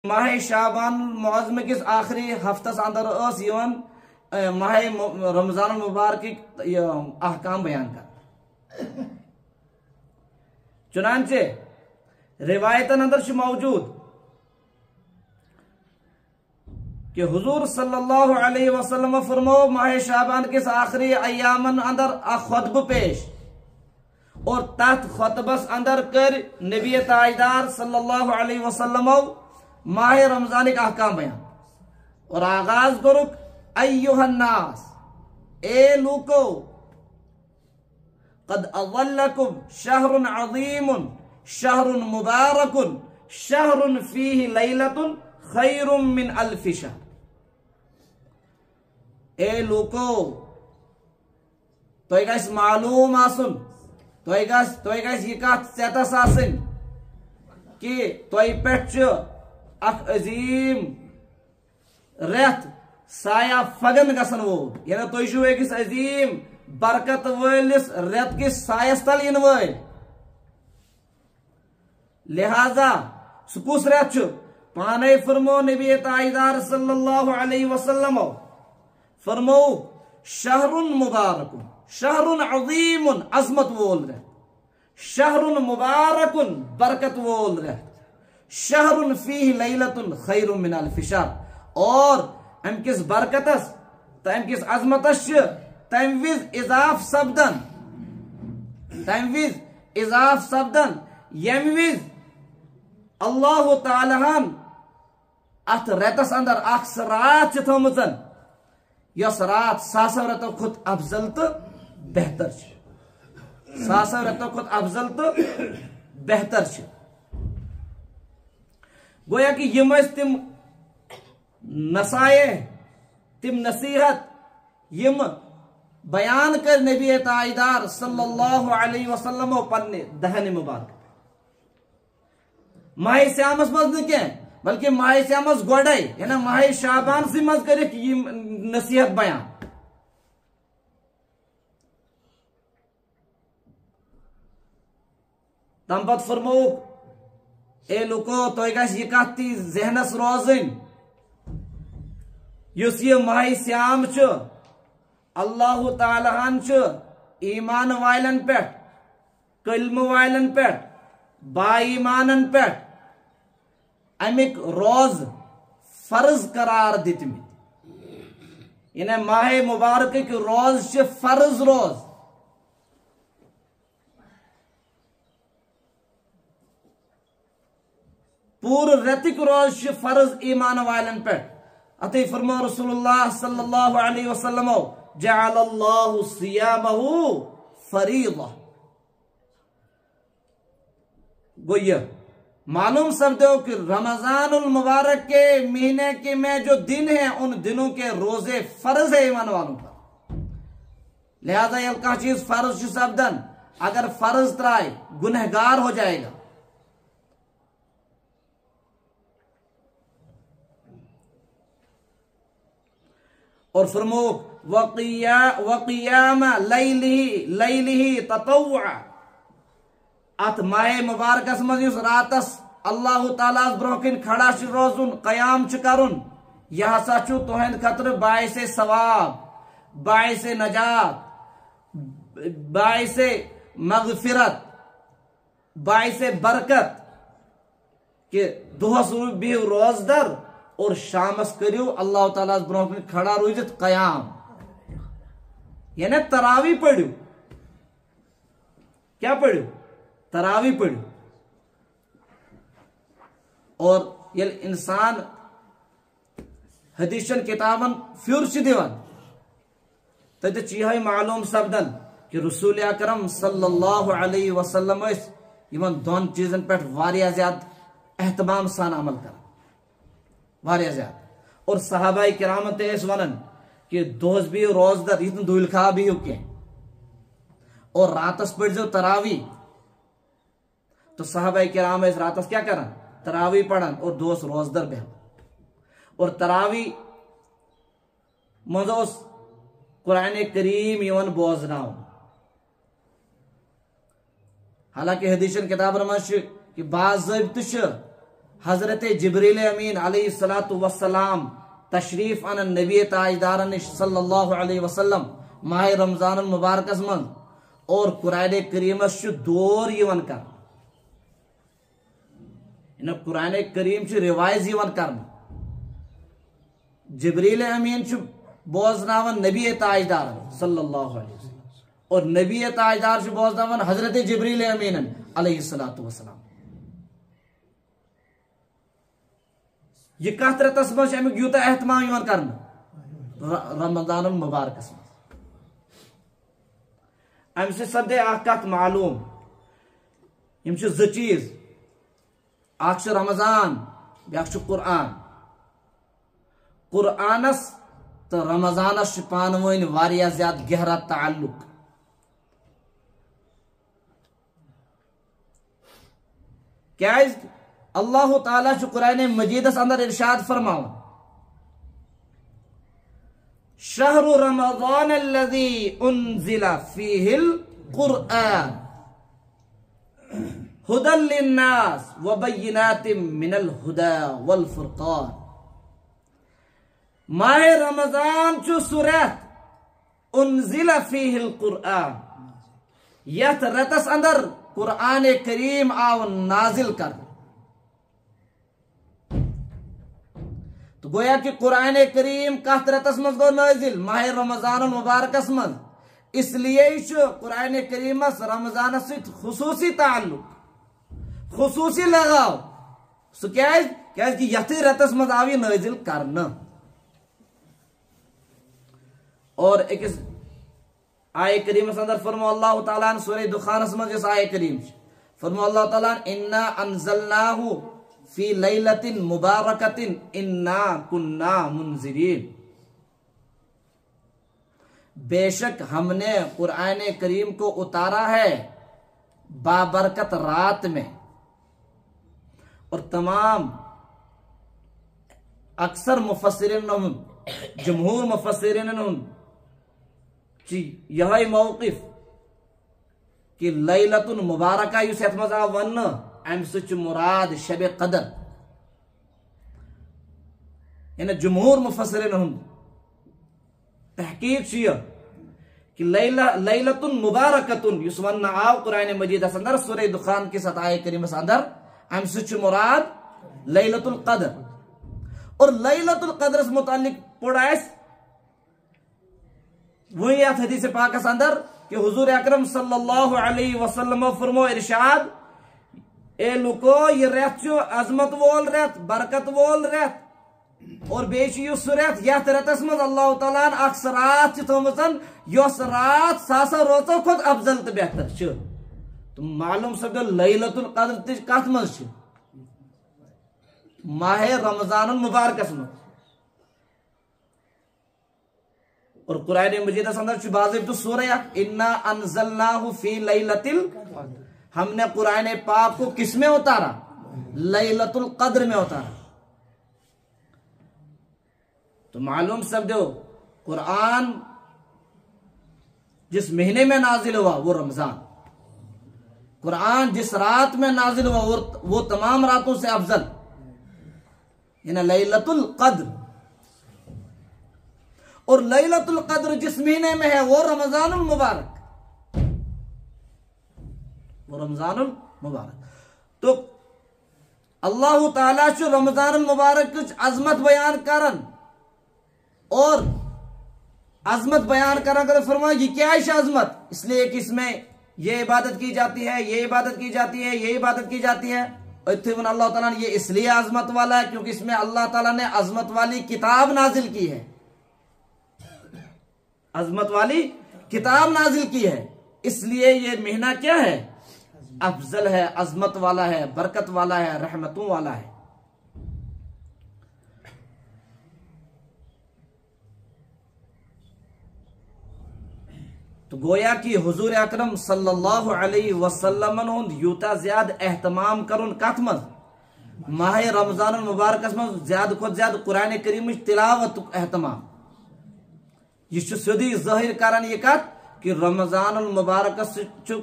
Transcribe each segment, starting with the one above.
माह शाबान मुअज़्ज़म किस आखिरी हफ्तस अंदर माह रमजान मुबारक अहकाम बयान कर। चुनांचे रिवायतन अंदर मौजूद कि हुजूर सल्लल्लाहु अलैहि वसल्लम फरमो माह शाबान किस आखिरी अयामन अंदर खुतब पेश और तथ खुतबस अंदर कर नबी ताजदार सल्लल्लाहु अलैहि वसल्लम माह रमजान का अहकाम बयान और आगाज करुक अय्युहन्नास ए लूको कद अज़ल्लकुम शहरुन अज़ीमुन शहरुन मुबारकुन शहरुन फीहि लैलतुन खैरुम मिन अल्फि शहर। ए लूको तो गस मालूम आसुन तो गस यह कथ चेतस आसन कि तोय पेट अख अजीम रेत साया फगन गसन वो यानी तुम अकिस अजीम बरकत वलिस रेत किस सायस तल इन वल लिहाजा सह कुस रेत पाने फरमो नबी ताजदार सल्लल्लाहु अलैहि वसल्लम फरमो शहरुन मुबारकुन शहरुन अज़ीमुन अजमत वोल रेत शहरुन मुबारकुन बरकत वोल रेत शहरुन फीहि लैलतुन खैरुम मिन अल्फि शहर और अम किस बरकतस तम किस अजमतस तम विज इजाफ सपदन यम विज अल्लाह तालाहन अथ रेतस अंदर अख रात थोमचन यस रात सासो रेतो खुद अफजल तो बेहतर सासो रेतो खुद अफजल तो बेहतर गोया कि यम तिम नसाए तिम नसीहत यम बयान कर नबी ताजदार सल्लल्लाहु अलैहि वसल्लम पन्ने दहन मुबारक माह श्यामस मज न बल्कि माह श्यामस गोड़े यानी माह शाबान से मज कर नसीहत बयान। तम पत फरमो ए लुको तो यह कथ ती जहनस रोजन युस यह माह श्याम अल्लाह तालाहन ईमान वालन पे कलम वालन पे बाईमानन पे अमिक रोज फर्ज करार दितमित यानी माह मुबारक रोज फर्ज रोज पूर रतिक रोज फर्ज ईमान वालन पे अतः फरमा रसूलुल्लाह सल्लल्लाहु अलैहि वसल्लम जअलल्लाहु सियामहु फरीदा। गोया मालूम समझो कि रमजानुल मुबारक के महीने के में जो दिन है उन दिनों के रोजे फर्ज है ईमान वालों पर। लिहाजा ये का चीज फर्ज शब्दन अगर फर्ज त्राय गुनहगार हो जाएगा। और फरमो वक़ियाम लैलिही ततव्वुअ अत माह मुबारकस मज रातस अल्लाह ताला ब्रोकिन खड़ा रोजुन कयाम करुन यह हसा तुहंद खतर बाइसे सवाब बाइसे नजात बाइसे मगफिरत बाइसे बरकत के दोहस बिहु रोजदर और शामस करियो अल्लाह ताला ब्रोह खड़ा रोजित कयाम यानी तरावी पढ़ो क्या पढ़ो तरावी पढ़ो। और ये इंसान हदीशन किताबन फिर दिवान तत चीह मालूम सपदन कि रसूल अकरम सल्लल्लाहु अलैहि वसल्लम यमन दोन चीजन पे वारिया ज्यादा एहतमाम सान अमल कर वारिया ज्यादा। और सहाबाई किराम वन कि दोस भी रोजदर इतन दुल खा भी कह और रातस पढ़ जो तरावी तो सहाबाई किराम रातस क्या कर तरावी पढ़न और दोस रोजदर बह और तरावी मज कुरान करीम यवन बोजना हालांकि हदीशन किताबन मज कि बाज़ाबित हजरत जिब्रील अमीन अलैहिस्सलातु वस्सलाम तशरीफ अन नबी ताजदार सल्लल्लाहु अलैहि वसल्लम माह रमजान मुबारकस मन और कुरान करीमस दौर यवन कर कुरान करीम रिवाइज यवन कर जिब्रील अमीन बोजनावन नबी ताजदार सल्लल्लाहु अलैहि वसल्लम और नबी ताजदार बोजनावन हजरत जिब्रील अमीन अलैहिस्सलातु वस्सलाम। यह कत रतस मज अमुक यूता एहतमाम कर रमजान मुबारकस मज अम सपदे कत मालूम यम ज चीज अख रमजान ब्या कुरान कुरानस तो रमजानस पान वन वारिया ज्यादा गहरा ताल्लुक। क्या अल्लाह ताला कुरान मजीदस अंदर इरशाद फरमावन शहरु रमज़ान अल्लज़ी उन्ज़िला फ़ीहिल क़ुरआन हुदल लिन्नास व बय्यिनातिम मिनल हुदा वल फ़ुरक़ान। माह रमज़ान सुरत उन्ज़िला फ़ीहिल क़ुरआन यथ रतस अंदर कुरान करीम आव नाजिल कर। तो गोया कि कुरान करीम कत रतस मज गो नाजिल माह रमजान मुबारकस मज इसलिए कुरान करीमस रमजान खुसूसी ताल्लुक खुसूसी लगाव सह क्या यथ रतस मज आव नाजिल करना। और एक आय करीम अंदर फरमो अल्लाह ताला सूरह दुखानस मज आय करीम फरमो अल्लाह ताला इन्ना अनज़लनाहु फी लैलतिन मुबारकतिन इन्ना कुन्ना मुनज़िरीन। बेशक हमने कुरान करीम को उतारा है बाबरकत रात में। और तमाम अक्सर मुफस्सिरीन जमहूर मुफस्सिरीन यह मौक़िफ कि लैलतुल मुबारका युस यथ मज आव वन अम सह मुराद शब कदर इन जमहूर मुफस्सिरीन तहकीक कि लैलतुल मुबारकतुन युस वन आव कुरान मजीद अंदर सूरह दुखान के आय करीमस अंदर अम सह मुराद लैलतुल कदर। और लैलतुल कदर मुतालिक पढ़ वही हदीस पाकस अंदर कि हुजूर अकरम सल्लल्लाहु अलैहि वसल्लम फरमो इरशाद ए लुको ये रेत अजमत वोल रेत बरकत वोल रेत और बेस रेत यथ रेतस मज अल्लाह ताला अख रात थोमन यस रात सासा रोचो खुद अफजल तो बेहतर तो मालूम सपदो लैलतुल कद्र कत मज माह रमजान मुबारकस मज। और कुरान मजीद अंदर बाज़िब्त सूरह इन्ना अनज़लनाहु फी लैलतिल हमने कुरान पाक को किस में उतारा लैलतुल कद्र में उतारा। तो मालूम सब दो कुरान जिस महीने में नाजिल हुआ वो रमजान कुरान जिस रात में नाजिल हुआ वो तमाम रातों से अफजल लैलतुल कद्र। और लैलतुल कद्र जिस महीने में है वो रमजानुल मुबारक तो अल्लाह ताला रमजानुल मुबारक अजमत बयान करन और अजमत बयान कर फरमाया ये क्या है अजमत इसलिए कि इसमें ये इबादत की जाती है ये इबादत की जाती है ये इबादत की जाती है। अल्लाह ताला ने ये इसलिए अजमत वाला है क्योंकि इसमें अल्लाह ताला ने अजमत वाली किताब नाजिल की है अजमत वाली किताब नाजिल की है इसलिए ये महीना क्या है अफजल है अजमत वाला है बरकत वाला है रहमतों वाला है। तो गोया कि हुजूर अकरम सल्लल्लाहु अलैहि वसल्लम यूता ज्यादा एहतमाम करुन कथ मज माह रमजान मुबारकस मज ज्यादा खुद ज्यादा कुरान करीम तिलावत एहतमाम यह सोदी जाहिर करान यह कत कि रमजान मुबारकस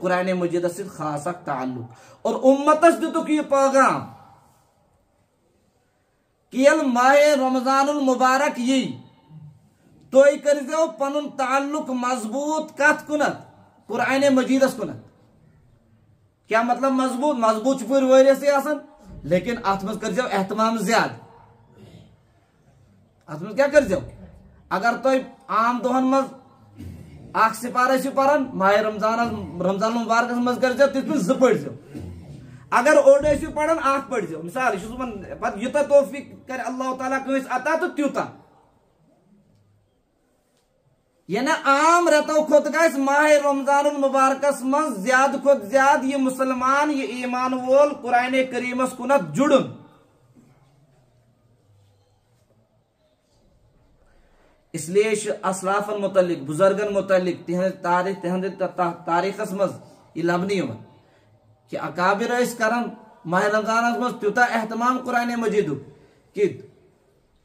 कुरान मजीद खास ताल्लुक और उम्मतस दितुक यह पैगाम कि यल माह रमजानुल मुबारक यी तुम करो पन ताल्लुक मजबूत कत कुनत कुरान मजीदस कुनत। क्या मतलब मजबूत? मजबूत पूरी वरियस आसान, लेकिन अत मज कर एहतमाम ज्यादा। अत मज क्या कर अगर तुम आम दोहन मज अख सिपार पारान माह रमजान मुबारक मज कर तिथ जो पढ़ो। अगर ओड पढ़ान अख पढ़ो। मिसाल पे यूत तौफीक कर अल्लाह ताला कंस अता तो त्यूता यानी आम रेतो खुद गस माह रमजान मुबारकस मज ज्यादा खुद ज्यादा ये मुसलमान ये ईमान वोल कुरान करीमस कुनत जुड़न। इसलिए असलाफन मुतलिक बुजुर्गन मुतलिक तिहंद तारीखस मज यह लबनी कि अकाबिर करन माह रमजान मज त्यूता एहतमाम कुरान मजीद कि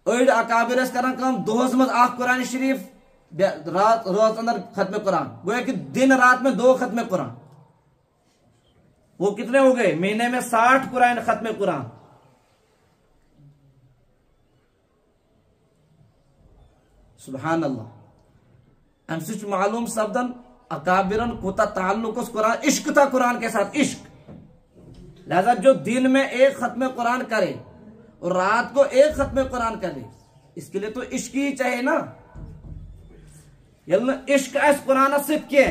अड़ अकाबिर करन दोहस मज कुरान शरीफ रात रोज अंदर खत्म कुरान। गोया कि दिन रात में 2 खत्म कुरान। वो कितने हो गए? महीने में 60 कुरान खत्म कुरान। सुभान अल्लाह। अम सच मालूम सब्दन अकाबिरन कोता ताल्लुक उस कुरान इश्क था कुरान के साथ, इश्क। लिहाजा जो दिन में 1 खत्म कुरान करे और रात को 1 खत्म कुरान करे, इसके लिए तो इश्क ही चाहिए ना। यल इश्क अस कुरान सित के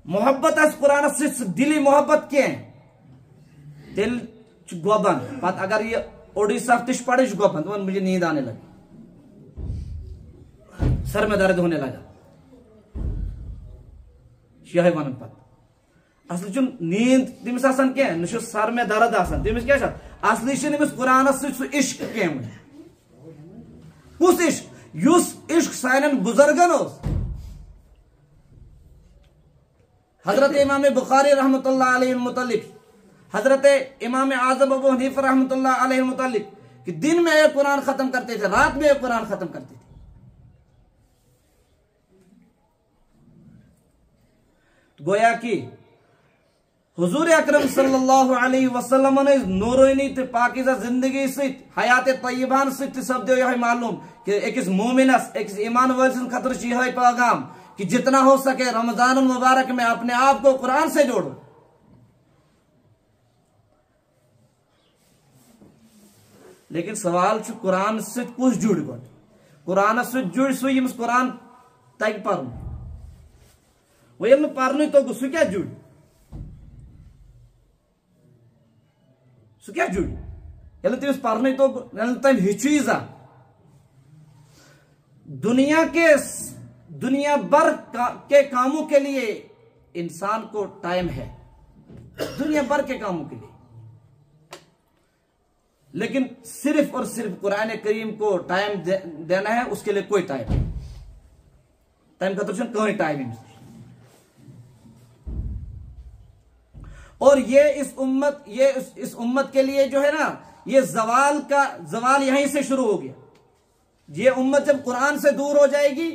मोहब्बत अस कुरान सित दिली मोहब्बत के दिल गोबन पत अगर ये ओडी सफ्तिश पढ़े गोबन तो मुझे नींद आने लगी, सर में दर्द होने लगा। यह वन पत असली चुन नींद तमिस आसान के न सर में दर्द आसान तमिस क्या असली तमिस कुरान सित इश्क के कुस इश्क युस इश्क सानन बुजुर्गन हजरत इमाम बुखारी रहमतुल्लाह अलैहि मुतल्लिक हजरत इमाम आजम अबू हनीफा रहमतुल्लाह अलैहि मुतल्लिक कि दिन में 1 कुरान खत्म करते थे, रात में 1 कुरान खत्म करते थे। तो गोया कि हुजूर अकरम सल्लल्लाहु अलैहि वसल्लम ने नूरानी ते पाकीज़ा जिंदगी सहित हयात तय्यबान सहित सब्दो यह मालूम कि एक मोमिनस एक ईमान वाले खतर यह पैगाम कि जितना हो सके रमजान मुबारक में अपने आप को कुरान से जोड़ो। लेकिन सवाल कुरान से कुछ जुड़ गो कुरान से जुड़ सो यम्स कुरान तग पर वो पर्न तो सह क्या जुड़ सह क्या जुड़ ये तमिस पर्न तो तम हेचुजा दुनिया भर के कामों के लिए इंसान को टाइम है, दुनिया भर के कामों के लिए, लेकिन सिर्फ और सिर्फ कुरान करीम को टाइम देना है, उसके लिए कोई टाइम खतर कहीं टाइम। और ये इस उम्मत के लिए जो है ना, ये जवाल यहीं से शुरू हो गया। ये उम्मत जब कुरान से दूर हो जाएगी,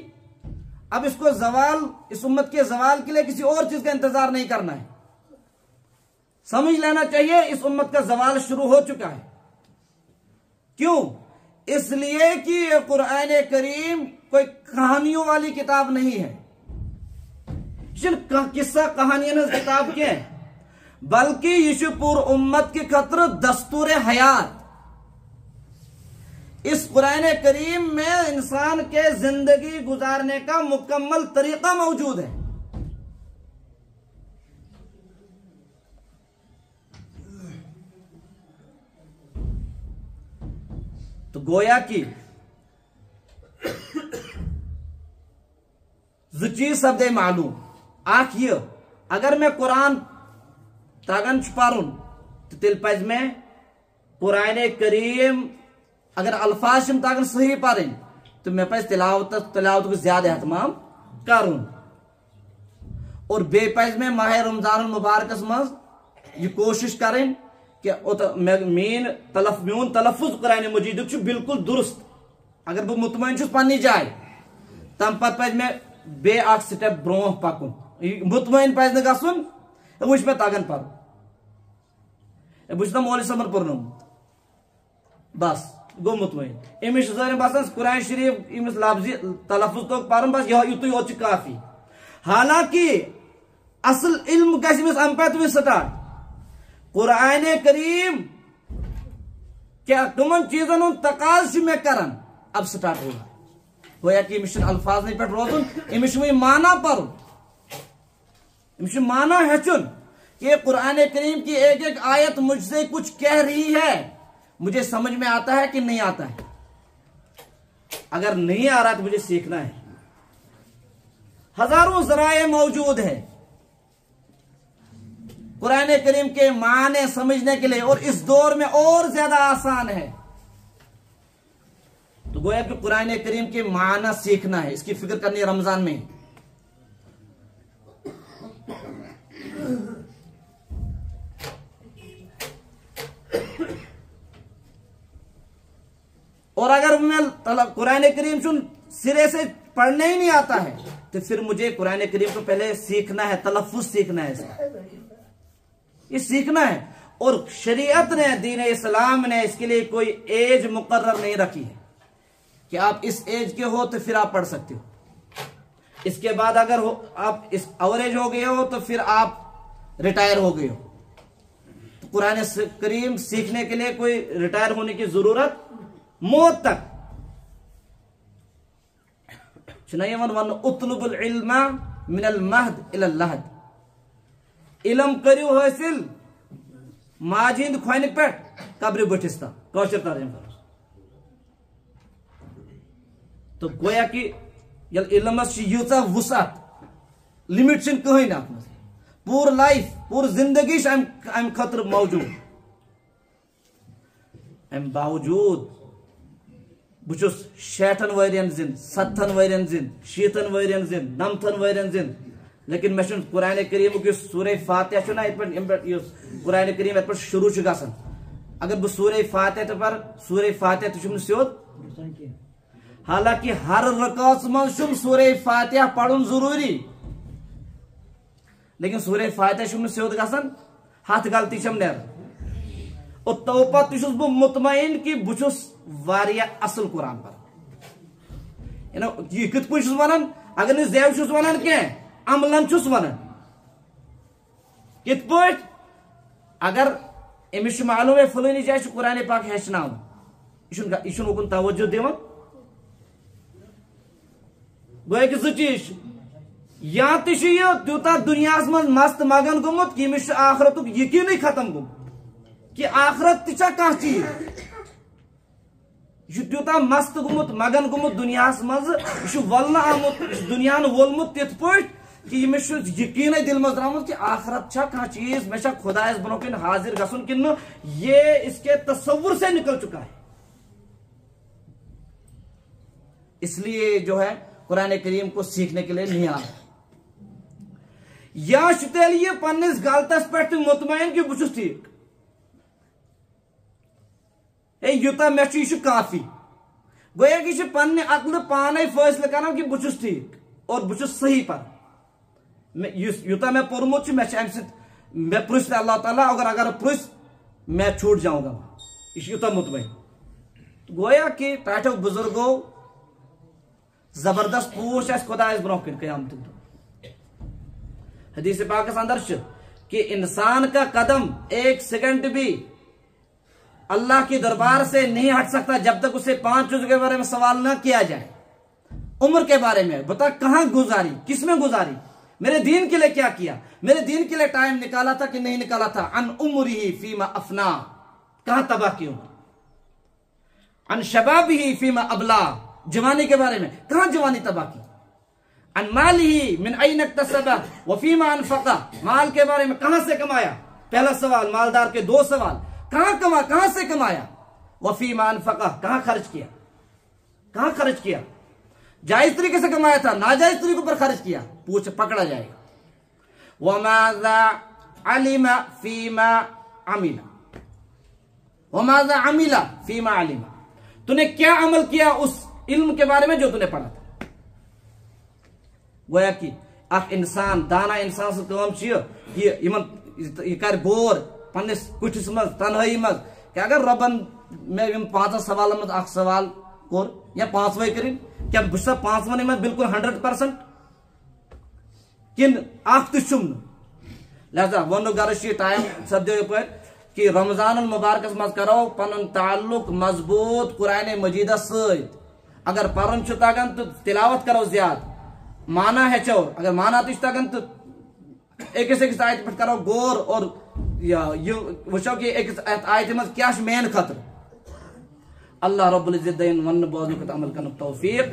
अब इसको इस उम्मत के जवाल के लिए किसी और चीज का इंतजार नहीं करना है। समझ लेना चाहिए इस उम्मत का जवाल शुरू हो चुका है। क्यों? इसलिए कि ये कुरान करीम कोई कहानियों वाली किताब नहीं है, किस्सा कहानियां किताब के, बल्कि ये पूरी उम्मत की खतर दस्तूर हयात। इस कुरान करीम में इंसान के जिंदगी गुजारने का मुकम्मल तरीका मौजूद है। तो गोया की चीज सब्दे मालूम आख ये अगर मैं कुरान तगन पारुन तो तिल पज में कुरान करीम अगर अल्फाज तगन सही पारन तो मैं पज तिलावत को ज्यादा एहतमाम करुन। और बे पज में माह रमजान मुबारक मज यह कोशिश करें कि मीन तलफुज कुरान मजीद बिल्कुल दुरुस्त। अगर बह मुतमईन पन्नी जाए तम पत पज में बे स्टेप ब्रोह पकुन, मुतमईन पज न गुन वो मे तगन पर बह मौलवी समन पर्न बस गो मुतमईन अमिस बसान कुरान शरीफ इमिस लफ्जी तलफुज तो पर्न बस युत योत काफी। हालांकि असल इल्म गमिस अम पे स्टार्ट कुरान करीम क्या कमन चीजन हूं तकाज मे कर अब स्टार्ट होगा। गोया कि अमिस अल्फाज पे रोजुन अमिस माना पर अमिस माना हेचुन कि कुरान करीम की एक एक आयत मुझसे कुछ कह रही है, मुझे समझ में आता है कि नहीं आता है। अगर नहीं आ रहा तो मुझे सीखना है। हजारों जराए मौजूद है कुरान करीम के माने समझने के लिए, और इस दौर में और ज्यादा आसान है। तो गोया कि कुरान करीम के माना सीखना है, इसकी फिक्र करनी है रमजान में। और अगर मैं कुरान करीम सिरे से पढ़ने ही नहीं आता है तो फिर मुझे कुरान करीम को पहले सीखना है, तलफ्फुज सीखना है, इसका ये सीखना है। और शरीयत ने, दीन इस्लाम ने इसके लिए कोई एज मुकर्रर नहीं रखी है कि आप इस एज के हो तो फिर आप पढ़ सकते हो, इसके बाद अगर हो आप इस अवरेज हो गए हो तो फिर आप रिटायर हो गए हो। तो कुरान करीम सीखने के लिए कोई रिटायर होने की जरूरत मौत तक उतलुबुल इल्मा मिनल महद इलल लहद, इलम करियो हासिल माजिंद खोन पे कब्र बठिस तक कौशर तर्जम कर। तो गोया कि इलमस यूचा वुसत लिमिट कहीं अत मज, पूर लाइफ पूर जिंदगी अम खतर मौजूद। अम बावजूद बुचुस 60 वरियन जिंद, 70 वरियन जिंद, 60 वरियन जिंद, 90 वरियन जिंद, लेकिन मे कुरान करीम सूरह फातिहा कुरान करीम पे शुरू गसन। अगर बह सूरह फातिहा पर सूरह फातिहा सियोद, हालांकि हर रकात मज सूरह फातिहा पढ़ुन जरूरी, लेकिन सूरह फातिहा सियोद गसन, हथ गलती नेर। और तो पत बह मुतमईन कि बुछुस वारिया असल कुरान पर, यह कत पे वन अगर न जेव वन कह अमलन वन कित पे। अगर अमिस मालूम है फलानी जाए कुरान पाक हेचन यह उकुन तवज्जो दिवान। गोया कि चीज या तूता दुनिया मज मस्त मगन गोमुत कि अमिस आखरत यकीन खत्म गो कि आखरत ता कह चीज, यह तूता मस्त गोमुत मगन गोमुत दुनिया मज, यह वलन आमुत दुनिया वोलमुत तिथ पे कि अमिस यकीन दिल मज द्रामुत कि आखरत कह चीज, मे खुदायस ब्रो कन हाजिर गसन कि ये इसके तस्वुर से निकल चुका है। इसलिए जो है कुरान करीम को सीखने के लिए नहीं आ रहा, या तेल ये पन्निस गलतस पे मुतमईन कि बुछुस ठीक यूता मे काफी। गोया कि पन्ने अक्ल पाने फैसले कर कि बुछुस ठीक और बुछुस सही पर। यूता मैं पोर्मुत मे पृछ अल्लाह ताला, अगर पृछ मैं छूट जाऊंगा वहां, यह यूता मुतमईन। गोया कि टाठो बुजुर्गो जबरदस्त पूछ खुदायस ब्रो कन क़यामत हदीस पाक अंदर कि इंसान का कदम एक सेकंड भी अल्लाह के दरबार से नहीं हट सकता जब तक उसे 5 चीजों के बारे में सवाल ना किया जाए। उम्र के बारे में बता, कहां गुजारी, किसमें गुजारी, मेरे दीन के लिए क्या किया, मेरे दीन के लिए टाइम निकाला था कि नहीं निकाला था। अन उम्रिही फीमा अफना, कहां तबाह की उम्र। अन शबाबिही फीमा अबला, जवानी के बारे में कहां जवानी तबाह की। अन मालिही मिन ऐन इक्तसबा व फीमा अनफका, माल के बारे में कहां से कमाया। पहला सवाल मालदार के, 2 सवाल कहां से कमाया। व फीमा अनफका, कहां खर्च किया, कहां खर्च किया। जायज तरीके से कमाया था, नाजायज तरीकों पर खर्च किया, पूछ पकड़ा जाएगा। वमाज़ा अलिमा फीमा अमिला, वमाज़ा अमिला फीमा अलिमा, तूने क्या अमल किया उस इल्म के बारे में जो तूने पढ़ा था। गोया कि अख इंसान, दाना इंसान से काम कर गोर पन्निस कुठिस मज तन्हाई मज कि अगर रबन मे 5 सवाल मज सवाल कोर या 5 वे कर क्या बह 5 वन बिल्कुल 100% किन तुम लिहाजा वन गर्ज टाइम सपदो ये कि रमजान मुबारक मज करो पन ताल्लुक मजबूत कुरान मजीद सत अगर पर्न तगन तो तिलावत करो ज्यादा माना हेचो अगर माना तगन तो अकिस आयत पे करो गौर और वो कि आयत मज क्या मेन खतर अल्लाह रब्बुल इज्जत वन बोजन अमल कर तौफीक।